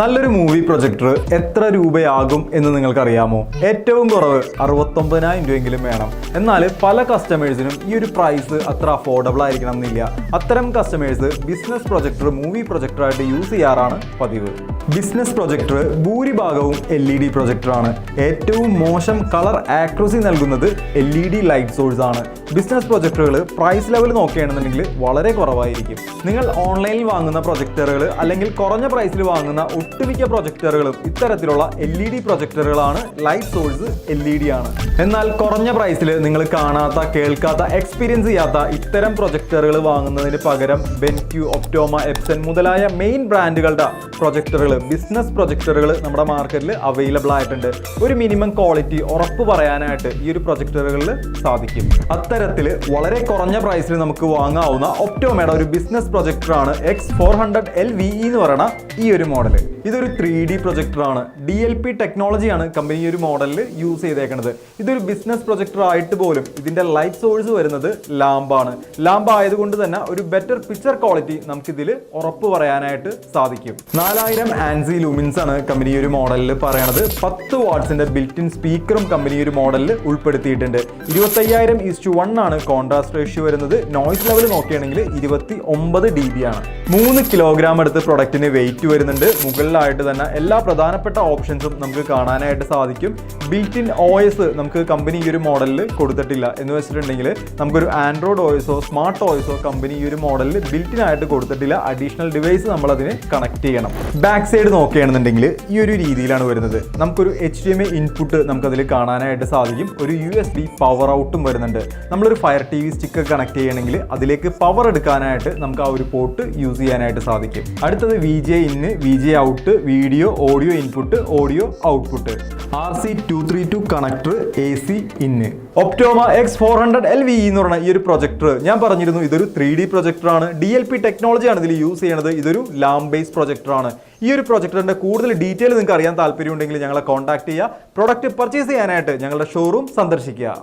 നല്ലൊരു movie projector എത്ര രൂപയാകും എന്ന് നിങ്ങൾക്കറിയാമോ? ഏറ്റവും കുറവ് 69,000 രൂപയെങ്കിലും വേണം. എന്നാൽ പല കസ്റ്റമേഴ്സിനും ഈ ഒരു പ്രൈസ് അത്ര അഫോർഡബിൾ ആയിരിക്കണം എന്നില്ല. അത്തരം കസ്റ്റമേഴ്സ് ബിസിനസ് പ്രൊജക്ടർ മൂവി പ്രൊജക്ടറായിട്ട് യൂസ് ചെയ്യാറാണ് പതിവ്. ബിസിനസ് പ്രൊജക്ടർ ഭൂരിഭാഗവും LED പ്രൊജക്ടറാണ്. ഏറ്റവും മോശം കളർ ആക്യുറസി നൽകുന്നത് LED ലൈറ്റ് സോഴ്സ് ആണ്. ബിസിനസ് പ്രൊജക്ടറുകൾ പ്രൈസ് ലെവൽ നോക്കുകയാണെന്നുണ്ടെങ്കിൽ വളരെ കുറവായിരിക്കും. നിങ്ങൾ ഓൺലൈനിൽ വാങ്ങുന്ന പ്രൊജക്ടറുകൾ അല്ലെങ്കിൽ കുറഞ്ഞ പ്രൈസിൽ വാങ്ങുന്ന ഒട്ടുമിക്ക പ്രൊജക്ടറുകളും ഇത്തരത്തിലുള്ള LED പ്രൊജക്ടറുകളാണ്. ലൈറ്റ് സോഴ്സ് LED ആണ്. എന്നാൽ കുറഞ്ഞ പ്രൈസിൽ നിങ്ങൾ കാണാത്ത, കേൾക്കാത്ത, എക്സ്പീരിയൻസ് ചെയ്യാത്ത ഇത്തരം പ്രൊജക്ടറുകൾ വാങ്ങുന്നതിന് പകരം ബെൻക്യൂ, ഒപ്റ്റോമ, എപ്സൺ മുതലായ മെയിൻ ബ്രാൻഡുകളുടെ പ്രൊജക്ടറുകൾ, ബിസിനസ് പ്രൊജക്ടറുകൾ നമ്മുടെ മാർക്കറ്റിൽ അവൈലബിൾ ആയിട്ടുണ്ട്. ഒരു മിനിമം ക്വാളിറ്റി ഉറപ്പ് പറയാനായിട്ട് ഈ ഒരു പ്രൊജക്ടറുകളിൽ സാധിക്കും. അത്തരത്തിൽ വളരെ കുറഞ്ഞ പ്രൈസിൽ നമുക്ക് വാങ്ങാവുന്ന ഒപ്റ്റോമയുടെ ഒരു ബിസിനസ് പ്രൊജക്ടറാണ് X400 LVE എന്ന് പറയുന്ന ഈ ഒരു മോഡൽ. ഇതൊരു 3D പ്രൊജക്ടറാണ്. DLP ടെക്നോളജിയാണ് കമ്പനി ഈ ഒരു മോഡലിൽ യൂസ് ചെയ്തേക്കുന്നത്. ഇതൊരു ബിസിനസ് പ്രൊജക്ടർ ആയിട്ട് പോലും ഇതിന്റെ ലൈറ്റ് സോഴ്സ് വരുന്നത് ലാമ്പാണ്. ലാമ്പ് ആയതുകൊണ്ട് തന്നെ ഒരു ബെറ്റർ പിക്ചർ ക്വാളിറ്റി നമുക്കിതിൽ ഉറപ്പ് പറയാനായിട്ട് സാധിക്കും. 4000 ആൻസി ലൂമിൻസ് ആണ് കമ്പനി ഈ ഒരു മോഡലിൽ പറയണത്. 10 വാട്ട്സിന്റെ ബിൽറ്റ് ഇൻ സ്പീക്കറും കമ്പനി ഈ ഒരു മോഡലിൽ ഉൾപ്പെടുത്തിയിട്ടുണ്ട്. 25:1 ആണ് കോൺട്രാസ്റ്റ് റേഷ്യോ വരുന്നത്. നോയ്സ് ലെവൽ നോക്കുകയാണെങ്കിൽ 29 dB ആണ്. 3 കിലോഗ്രാം അടുത്ത് പ്രൊഡക്റ്റിന് വെയിറ്റ് വരുന്നുണ്ട്. മുകളിലായിട്ട് തന്നെ എല്ലാ പ്രധാനപ്പെട്ട ഓപ്ഷൻസും നമുക്ക് കാണാനായിട്ട് സാധിക്കും. ബിൽറ്റ് ഇൻ OS നമുക്ക് കമ്പനി ഈ ഒരു മോഡലിൽ കൊടുത്തിട്ടില്ല. എന്ന് വെച്ചിട്ടുണ്ടെങ്കിൽ നമുക്കൊരു Android OSO smart OSO company ഈ ഒരു മോഡലിൽ ബിൽറ്റ് ഇൻ ആയിട്ട് കൊടുത്തിട്ടില്ല. അഡീഷണൽ ഡിവൈസ് നമ്മൾ അതിന് കണക്ട് ചെയ്യണം. ബാക്ക് സൈഡ് നോക്കുകയാണെന്നുണ്ടെങ്കിൽ ഈ ഒരു രീതിയിലാണ് വരുന്നത്. നമുക്കൊരു HDMI ഇൻപുട്ട് നമുക്കതിൽ കാണാനായിട്ട് സാധിക്കും. ഒരു USB പവർ ഔട്ടും വരുന്നുണ്ട്. നമ്മളൊരു ഫയർ TV സ്റ്റിക്ക് കണക്ട് ചെയ്യണമെങ്കിൽ അതിലേക്ക് പവർ എടുക്കാനായിട്ട് നമുക്ക് ആ ഒരു പോർട്ട് യൂസ് ചെയ്യാനായിട്ട് സാധിക്കും. അടുത്തത് VGA in, VGA out, video audio input, audio output, RC232 connector, AC in. ഒപ്റ്റോമ X400 LVE എന്ന് പറയുന്ന ഈ ഒരു പ്രൊജക്ടർ ഞാൻ പറഞ്ഞിരുന്നു, ഇതൊരു 3D പ്രൊജക്ടറാണ്. DLP ടെക്നോളജിയാണ് ഇതിൽ യൂസ് ചെയ്യുന്നത്. ഇതൊരു ലാമ്പ് ബേസ് പ്രൊജക്ടറാണ്. ഈ ഒരു പ്രൊജക്ടറിന്റെ കൂടുതൽ ഡീറ്റെയിൽ നിങ്ങൾക്ക് അറിയാൻ താല്പര്യമുണ്ടെങ്കിൽ ഞങ്ങളെ കോൺടാക്ട് ചെയ്യുക. പ്രൊഡക്റ്റ് പർച്ചേസ് ചെയ്യാനായിട്ട് ഞങ്ങളുടെ ഷോറൂം സന്ദർശിക്കുക.